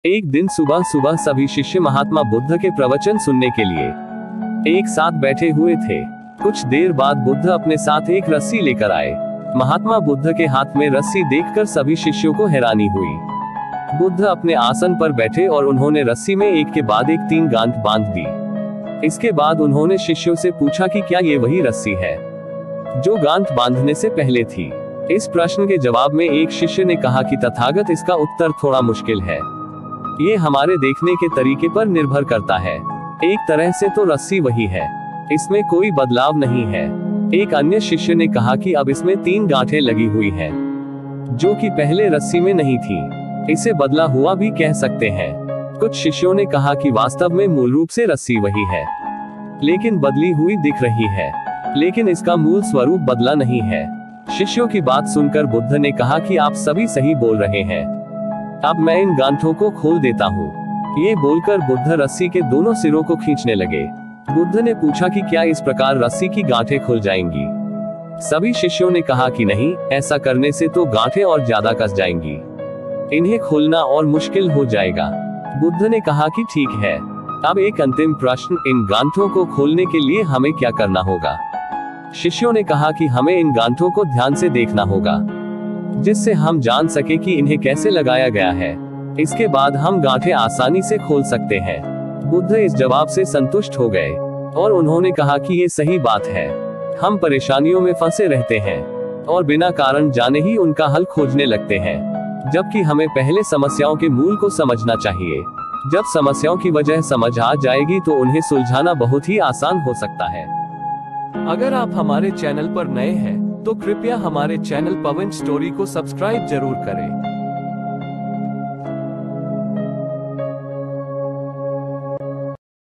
एक दिन सुबह सुबह सभी शिष्य महात्मा बुद्ध के प्रवचन सुनने के लिए एक साथ बैठे हुए थे। कुछ देर बाद बुद्ध अपने साथ एक रस्सी लेकर आए। महात्मा बुद्ध के हाथ में रस्सी देखकर सभी शिष्यों को हैरानी हुई। बुद्ध अपने आसन पर बैठे और उन्होंने रस्सी में एक के बाद एक 3 गांठ बांध दी। इसके बाद उन्होंने शिष्यों से पूछा कि क्या ये वही रस्सी है जो गांठ बांधने से पहले थी। इस प्रश्न के जवाब में एक शिष्य ने कहा कि तथागत, इसका उत्तर थोड़ा मुश्किल है। ये हमारे देखने के तरीके पर निर्भर करता है। एक तरह से तो रस्सी वही है, इसमें कोई बदलाव नहीं है। एक अन्य शिष्य ने कहा कि अब इसमें 3 गांठें लगी हुई हैं, जो कि पहले रस्सी में नहीं थी। इसे बदला हुआ भी कह सकते हैं। कुछ शिष्यों ने कहा कि वास्तव में मूल रूप से रस्सी वही है, लेकिन बदली हुई दिख रही है, लेकिन इसका मूल स्वरूप बदला नहीं है। शिष्यों की बात सुनकर बुद्ध ने कहा कि आप सभी सही बोल रहे हैं, अब मैं इन गांठों को खोल देता हूँ। ये बोलकर बुद्ध रस्सी के दोनों सिरों को खींचने लगे। बुद्ध ने पूछा कि क्या इस प्रकार रस्सी की गांठें खुल जाएंगी। सभी शिष्यों ने कहा कि नहीं, ऐसा करने से तो गांठें और ज्यादा कस जाएंगी, इन्हें खोलना और मुश्किल हो जाएगा। बुद्ध ने कहा कि ठीक है, अब एक अंतिम प्रश्न, इन गांठों को खोलने के लिए हमें क्या करना होगा। शिष्यों ने कहा कि हमें इन गांठों को ध्यान से देखना होगा, जिससे हम जान सके कि इन्हें कैसे लगाया गया है। इसके बाद हम गांठें आसानी से खोल सकते हैं। बुद्ध इस जवाब से संतुष्ट हो गए और उन्होंने कहा कि ये सही बात है। हम परेशानियों में फंसे रहते हैं और बिना कारण जाने ही उनका हल खोजने लगते हैं, जबकि हमें पहले समस्याओं के मूल को समझना चाहिए। जब समस्याओं की वजह समझ आ जाएगी तो उन्हें सुलझाना बहुत ही आसान हो सकता है। अगर आप हमारे चैनल पर नए हैं तो कृपया हमारे चैनल पवन स्टोरी को सब्सक्राइब जरूर करें।